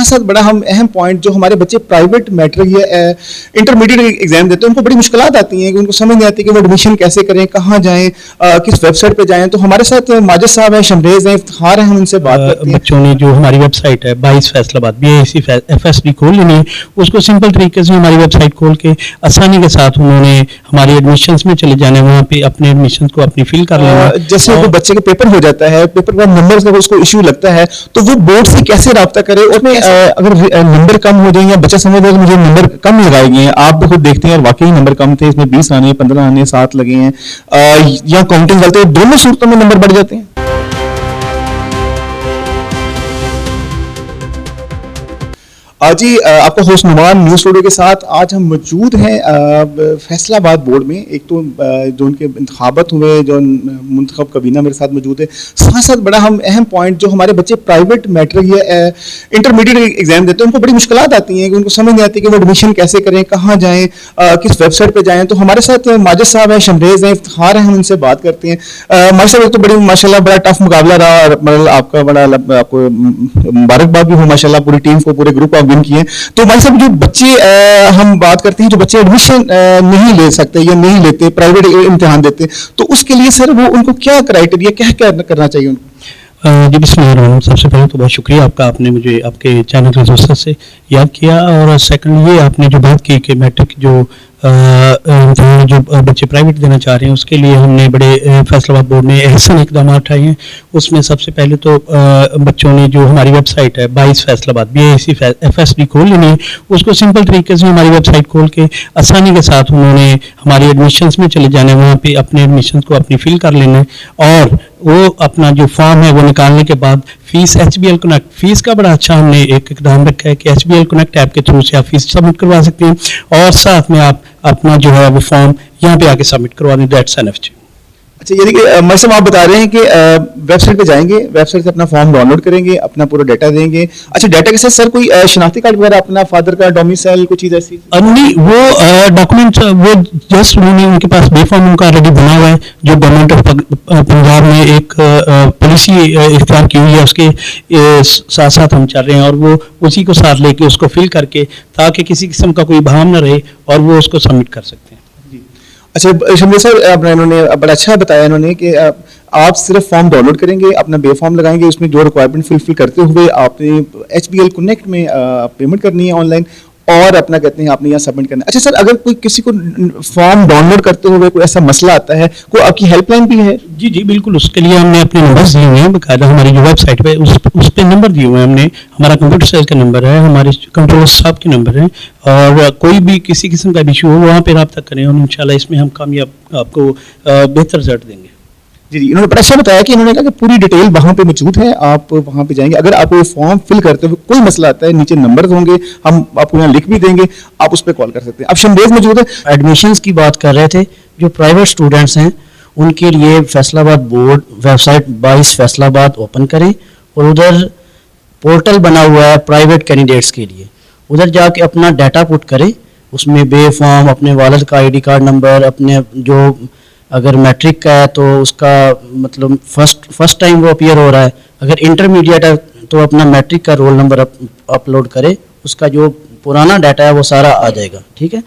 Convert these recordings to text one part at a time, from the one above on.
साथ बड़ा हम अहम पॉइंट जो हमारे बच्चे प्राइवेट मैट्रिक या इंटरमीडिएट एग्जाम देते हैं उनको बड़ी मुश्किलात आती हैं कि उनको समझ नहीं आती कि वो एडमिशन कैसे करें, कहाँ जाएं, किस वेबसाइट पे जाएं। तो हमारे साथ माजिद साहब हैं, शमरेज हैं, इफ्तिखार हैं, हम उनसे बात करते हैं। बच्चों ने जो हमारी वेबसाइट है 22 फैसलाबाद BAC FSD खोल लेनी है, उसको सिंपल तरीके से हमारी वेबसाइट खोल के आसानी के साथ उन्होंने हमारी एडमिशन्स में चले जाने, वहाँ पे अपने एडमिशन्स को अपनी फिल कर लेना। जैसे वो बच्चे का पेपर हो जाता है, पेपर का नंबर का उसको इशू लगता है, तो वो बोर्ड से कैसे राब्ता करे, और अगर नंबर कम हो जाए या बच्चा समझ रहा है मुझे नंबर कम लगाए गए हैं, आप भी खुद देखते हैं और वाकई नंबर कम थे, इसमें 20 आने, 15 आने, 7 लगे हैं, या काउंटिंग गलत है, दोनों सूरतों में नंबर बढ़ जाते हैं। जी आपका होस्ट नुमान न्यूज़ स्टूडियो के साथ आज हम मौजूद हैं फैसलाबाद बोर्ड में। एक तो जो उनके इंतखाबात हुए, जो मुंतखब कबीना मेरे साथ मौजूद है, साथ साथ बड़ा हम अहम पॉइंट जो हमारे बच्चे प्राइवेट मैट्रिक या इंटरमीडिएट एग्जाम देते हैं उनको बड़ी मुश्किलात आती हैं कि उनको समझ नहीं आती कि वो एडमिशन कैसे करें, कहाँ जाएँ, किस वेबसाइट पर जाएँ। तो हमारे साथ माजिद साहब हैं, शमरेज हैं, इफ्तिखार हैं, हम उनसे बात करते हैं। माशाल्लाह तो बड़ी माशाल्लाह बड़ा टफ मुकाबला रहा, और मतलब आपका बड़ा आपको मुबारकबाद भी हो माशाल्लाह, पूरी टीम को, पूरे ग्रुप आप विन किए। तो भाई साहब जो बच्चे हम बात करते हैं, जो बच्चे एडमिशन नहीं ले सकते या नहीं लेते, प्राइवेट इम्तिहान देते, तो उसके लिए सर वो उनको क्या क्राइटेरिया, क्या करना चाहिए उनको? जी बिस्मिल्लाह, सबसे पहले तो बहुत शुक्रिया आपका, आपने मुझे आपके चैनल के वजह से याद किया। और सेकंड ये आपने जो बात की कि मैट्रिक जो जो बच्चे प्राइवेट देना चाह रहे हैं उसके लिए हमने बड़े फैसलाबाद बोर्ड ने अहसन इकदाम उठाए हैं। उसमें सबसे पहले तो बच्चों ने जो हमारी वेबसाइट है 22 फैसलाबाद BAC FSD खोल लेनी है, उसको सिंपल तरीके से हमारी वेबसाइट खोल के आसानी के साथ उन्होंने हमारी एडमिशन्स में चले जाना है, वहाँ पे अपने एडमिशन्स को अपनी फिल कर लेना है, और वो अपना जो फॉर्म है वो निकालने के बाद फीस HBL कनेक्ट फीस का बड़ा अच्छा हमने एक इकदाम रखा है कि HBL कनेक्ट ऐप के थ्रू से आप फीस सबमिट करवा सकते हैं, और साथ में आप अपना जो है वो फॉर्म यहाँ पे आके सबमिट करवा दें। That's enough. अच्छा, यानी कि मैं सब आप बता रहे हैं कि वेबसाइट पे जाएंगे, वेबसाइट से अपना फॉर्म डाउनलोड करेंगे, अपना पूरा डाटा देंगे। अच्छा, डाटा के साथ सर कोई शनाख्ती कार्ड वगैरह, अपना फादर का डोमिसाइल, कुछ चीज़ ऐसी? नहीं, वो डॉक्यूमेंट वो जस्ट उन्होंने, उनके पास बे फॉर्म उनका ऑलरेडी बना हुआ है, जो गवर्नमेंट ऑफ पंजाब ने एक पॉलिसी इख्तियार की हुई है, उसके साथ साथ हम चल रहे हैं, और वो उसी को साथ लेके उसको फिल करके, ताकि किसी किस्म का कोई बहाम न रहे, और वो उसको सबमिट कर सकते हैं। अच्छा शमरेज साहब, इन्होंने बड़ा अच्छा बताया इन्होंने कि आप सिर्फ फॉर्म डाउनलोड करेंगे, अपना बे फॉर्म लगाएंगे, उसमें जो रिक्वायरमेंट फुलफिल करते हुए आपने HBL कनेक्ट में पेमेंट करनी है ऑनलाइन, और अपना कहते हैं आपने यहाँ सबमिट करना है। अच्छा सर, अगर कोई किसी को फॉर्म डाउनलोड करते हुए कोई ऐसा मसला आता है, कोई आपकी हेल्पलाइन भी है? जी जी बिल्कुल, उसके लिए हमने अपने नंबर दिए हुए हैं बाकायदा, हमारी जो वेबसाइट पे उस पे नंबर दिए हुए हैं हमने। हमारा कंप्यूटर सेल का नंबर है, हमारे कंट्रोलर साहब के नंबर है, और कोई भी किसी किस्म का इशू हो वहाँ पे रब्ता करें, और इंशाल्लाह इसमें हम कामयाब आपको बेहतर रिजल्ट देंगे। जी जी, इन्होंने बड़ा अच्छा बताया कि इन्होंने कहा कि पूरी डिटेल वहाँ पे मौजूद है, आप वहाँ पे जाएंगे, अगर आपको फॉर्म फिल करते हुए कोई मसला आता है, नीचे नंबर होंगे, हम आपको यहाँ लिख भी देंगे, आप उस पर कॉल कर सकते हैं। अब शमरेज मौजूद है। एडमिशन्स की बात कर रहे थे, जो प्राइवेट स्टूडेंट्स हैं उनके लिए Faisalabad board website 22 Faisalabad open करें, और उधर पोर्टल बना हुआ है प्राइवेट कैंडिडेट्स के लिए, उधर जाके अपना डाटा पुट करें, उसमें बे फॉर्म, अपने वालिद का ID कार्ड नंबर, अपने जो अगर मैट्रिक का है तो उसका मतलब फर्स्ट टाइम वो अपीयर हो रहा है, अगर इंटरमीडिएट है तो अपना मैट्रिक का रोल नंबर अपलोड करे, उसका जो पुराना डाटा है वो सारा आ जाएगा, ठीक है।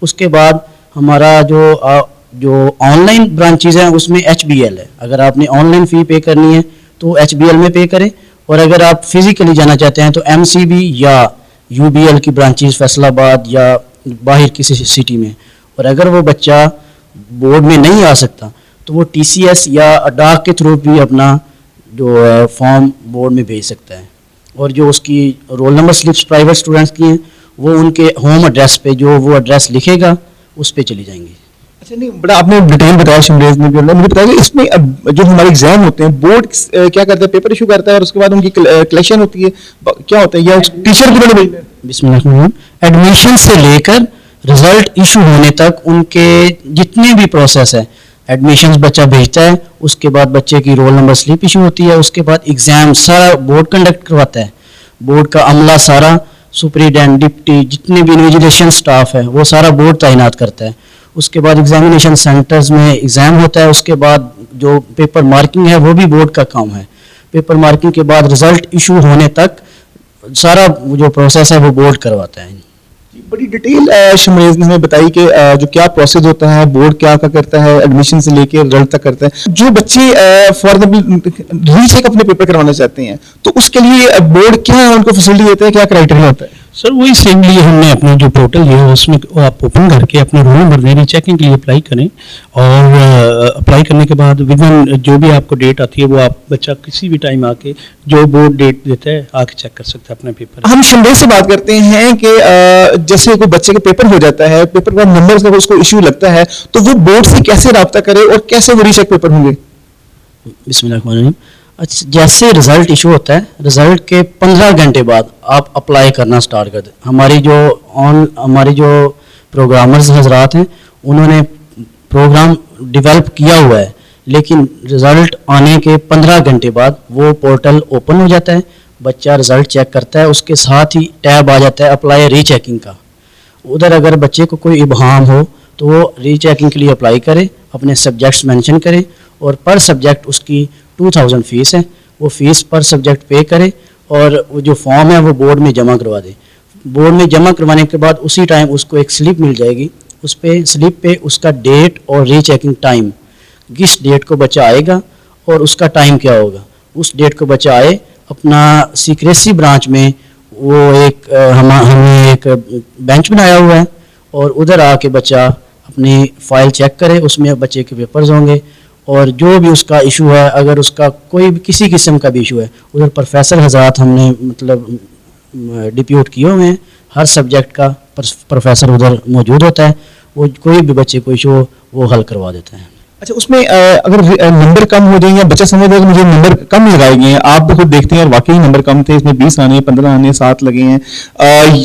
उसके बाद हमारा जो ऑनलाइन ब्रांचेज हैं उसमें HBL है, अगर आपने ऑनलाइन फ़ी पे करनी है तो HBL में पे करें, और अगर आप फिज़िकली जाना चाहते हैं तो MCB या UBL की ब्रांचेज फैसलाबाद या बाहर किसी सिटी में, और अगर वो बच्चा बोर्ड में नहीं आ सकता तो वो TCS या डाक के थ्रू भी अपना जो फॉर्म बोर्ड में भेज सकता है, और जो उसकी roll number slips private students की हैं वो उनके होम एड्रेस पे जो वो एड्रेस लिखेगा उस पे चली जाएंगी। अच्छा, नहीं बड़ा आपने डिटेल बताया शमरेज ने भी, मुझे बताया इसमें जो हमारे एग्जाम होते हैं, बोर्ड क्या करता है, पेपर इशू करता है, और उसके बाद उनकी कलेक्शन होती है, क्या होता है, या टीचर की बड़ी? बिस्मिल्लाह, एडमिशन से लेकर रिजल्ट इशू होने तक उनके जितने भी प्रोसेस है, एडमिशन्स बच्चा भेजता है, उसके बाद बच्चे की रोल नंबर स्लिप इशू होती है, उसके बाद एग्ज़ाम सारा बोर्ड कंडक्ट करवाता है, बोर्ड का अमला सारा, सुपरिटेंडेंट, डिप्टी, जितने भी इन्विजिलेशन स्टाफ है वो सारा बोर्ड तैनात करता है। उसके बाद एग्जामिनेशन सेंटर्स में एग्ज़ाम होता है, उसके बाद जो पेपर मार्किंग है वो भी बोर्ड का काम है। पेपर मार्किंग के बाद रिज़ल्ट इशू होने तक सारा जो प्रोसेस है वो बोर्ड करवाता है. बड़ी डिटेल शमरेज ने हमें बताई कि जो क्या प्रोसेस होता है, बोर्ड क्या क्या करता है, एडमिशन से लेके रिजल्ट तक करता है. जो बच्चे फॉर एग्जाम्पल रीचेक अपने पेपर करवाना चाहते हैं तो उसके लिए बोर्ड क्या उनको फैसिलिटी देता है, क्या क्राइटेरिया होता है? सर वही सेम लिए हमने अपना जो पोर्टल है उसमें आप ओपन करके अपना रोल नंबर देने चेकिंग के लिए अप्लाई करें, और अप्लाई करने के बाद विदिन जो भी आपको डेट आती है वो आप बच्चा किसी भी टाइम आके जो बोर्ड डेट देता है आके चेक कर सकता है अपना पेपर. हम शमरेज से बात करते हैं कि जैसे कोई बच्चे का पेपर हो जाता है, पेपर का नंबर का उसको इश्यू लगता है तो वो बोर्ड से कैसे रब्ता करे और कैसे वो रीचेक पेपर होंगे? बिस्मिल्लाहिर्रहमानिर्रहीम. अच्छा, जैसे रिजल्ट इशू होता है, रिजल्ट के 15 घंटे बाद आप अप्लाई करना स्टार्ट कर दें. हमारी जो प्रोग्रामर्स हजरात हैं उन्होंने प्रोग्राम डेवलप किया हुआ है, लेकिन रिजल्ट आने के 15 घंटे बाद वो पोर्टल ओपन हो जाता है, बच्चा रिजल्ट चेक करता है, उसके साथ ही टैब आ जाता है अप्लाई रीचेकिंग का. उधर अगर बच्चे को कोई इबहाम हो तो वो रीचेकिंग के लिए अप्लाई करे, अपने सब्जेक्ट्स मेंशन करे और पर सब्जेक्ट उसकी 2000 फीस है, वो फीस पर सब्जेक्ट पे करे और वो जो फॉर्म है वो बोर्ड में जमा करवा दे. बोर्ड में जमा करवाने के बाद उसी टाइम उसको एक स्लिप मिल जाएगी, उस पे स्लिप पे उसका डेट और रीचेकिंग टाइम, किस डेट को बच्चा आएगा और उसका टाइम क्या होगा. उस डेट को बच्चा आए, अपना सीक्रेसी ब्रांच में वो एक हमने एक बेंच बनाया हुआ है और उधर आके बच्चा अपनी फ़ाइल चेक करे, उसमें बच्चे के पेपर्स होंगे और जो भी उसका इशू है, अगर उसका कोई भी किसी किस्म का भी इशू है, उधर प्रोफेसर हजरात हमने मतलब डिप्यूट किए हुए हैं, हर सब्जेक्ट का प्रोफेसर उधर मौजूद होता है, वो कोई भी बच्चे को इशू हो वो हल करवा देता है. अच्छा, उसमें अगर नंबर कम हो जाए या बच्चा समझ कि मुझे नंबर कम लगाए गए हैं, आप भी खुद देखते हैं और वाकई नंबर कम थे, इसमें 20 आने, 15 आने, 7 लगे हैं,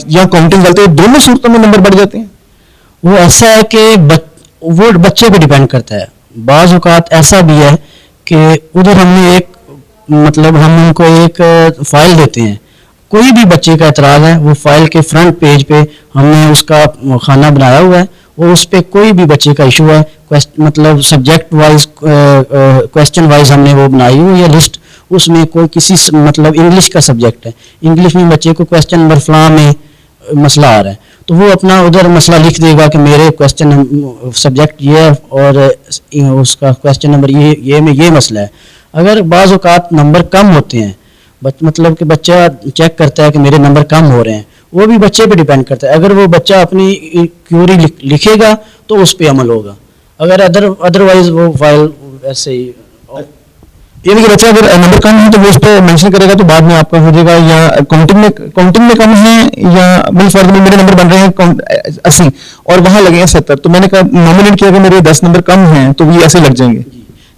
या काउंटिंग चलते हैं, दोनों सूरतों में नंबर बढ़ जाते हैं? वो ऐसा है कि वो बच्चे पे डिपेंड करता है. बाज़ औक़ात ऐसा भी है कि उधर हमने हम उनको एक फ़ाइल देते हैं, कोई भी बच्चे का एतराज़ है, वो फ़ाइल के फ्रंट पेज पे हमने उसका खाना बनाया हुआ है, वो उस पर कोई भी बच्चे का इशू है, मतलब सब्जेक्ट वाइज क्वेश्चन वाइज हमने वो बनाई हुई है लिस्ट. उसमें कोई किसी मतलब इंग्लिश का सब्जेक्ट है, इंग्लिश में बच्चे को क्वेश्चन नंबर फलां में मसला आ रहा है तो वो अपना उधर मसला लिख देगा कि मेरे क्वेश्चन सब्जेक्ट ये है और उसका क्वेश्चन नंबर ये में ये मसला है. अगर बाज़ औक़ात नंबर कम होते हैं, मतलब कि बच्चा चेक करता है कि मेरे नंबर कम हो रहे हैं, वो भी बच्चे पे डिपेंड करता है. अगर वो बच्चा अपनी क्यूरी लिखेगा तो उस पर अमल होगा, अगर अदरवाइज वो फाइल ऐसे ही. यानी कि बच्चा अगर नंबर कम है तो वो उस पर मेंशन करेगा तो बाद में आपका हो जाएगा, या काउंटिंग में कम है, या मतलब फॉर एग्जाम्पल मेरे नंबर बन रहे हैं 80 और वहाँ लगे हैं 70, तो मैंने कहा नॉमिनेट किया कि मेरे 10 नंबर कम हैं तो ये ऐसे लग जाएंगे.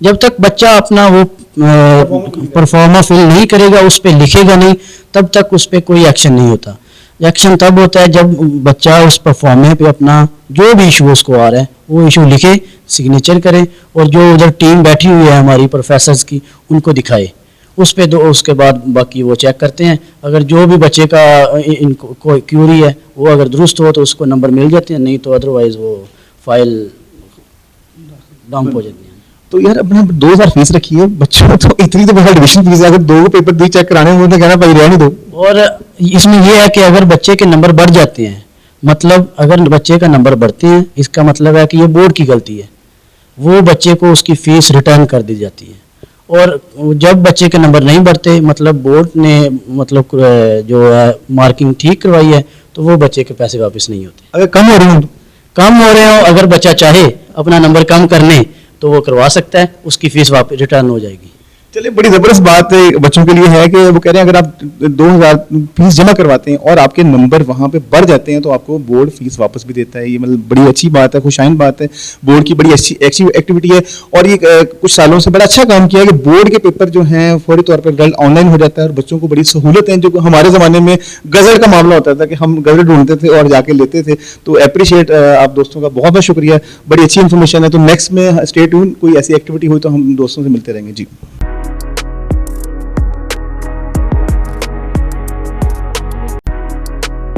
जब तक बच्चा अपना वो परफॉर्मा फिल नहीं करेगा, उस पर लिखेगा नहीं, तब तक उस पर कोई एक्शन नहीं होता. एक्शन तब होता है जब बच्चा उस परफॉर्मे पे अपना जो भी इशू उसको आ रहा है वो इशू लिखे, सिग्नेचर करे और जो उधर टीम बैठी हुई है हमारी प्रोफेसर्स की उनको दिखाए. उस पे उसके बाद बाकी वो चेक करते हैं. अगर जो भी बच्चे का इनको कोई क्यूरी है वो अगर दुरुस्त हो तो उसको नंबर मिल जाते हैं, नहीं तो अदरवाइज वो फाइल डंप हो जाती है. तो यार अपने 2000 फीस रखी है, बच्चों तो इतनी तो बड़ा एडमिशन फीस है, अगर 2 पेपर दी चेक कराने हो तो कहना भाई रहने दो. और इसमें यह है कि अगर बच्चे के नंबर बढ़ जाते हैं, मतलब अगर बच्चे का नंबर बढ़ते हैं, इसका मतलब है कि ये बोर्ड की गलती है, वो बच्चे को उसकी फीस रिटर्न कर दी जाती है. और जब बच्चे के नंबर नहीं बढ़ते, मतलब बोर्ड ने मतलब जो है मार्किंग ठीक करवाई है, तो वो बच्चे के पैसे वापस नहीं होते. अगर कम हो रहे हो अगर बच्चा चाहे अपना नंबर कम करने तो वो करवा सकता है, उसकी फीस वापस रिटर्न हो जाएगी. चलिए, बड़ी ज़बरदस्त बात है बच्चों के लिए है कि वो कह रहे हैं अगर आप 2000 फीस जमा करवाते हैं और आपके नंबर वहाँ पे बढ़ जाते हैं तो आपको बोर्ड फीस वापस भी देता है. ये मतलब बड़ी अच्छी बात है, खुशाइन बात है, बोर्ड की बड़ी अच्छी एक्टिविटी है. और ये कुछ सालों से बड़ा अच्छा काम किया है कि बोर्ड के पेपर जो हैं फौरी तौर पर रिजल्ट ऑनलाइन हो जाता है और बच्चों को बड़ी सहूलत है. जो हमारे ज़माने में गज़ल का मामला होता था कि हम गज़ल ढूंढते थे और जाके लेते थे. तो अप्रिशिएट आप दोस्तों का बहुत बहुत शुक्रिया, बड़ी अच्छी इन्फॉर्मेशन है. तो नेक्स्ट में स्टे ट्यून, कोई ऐसी एक्टिविटी हुई तो हम दोस्तों से मिलते रहेंगे. जी.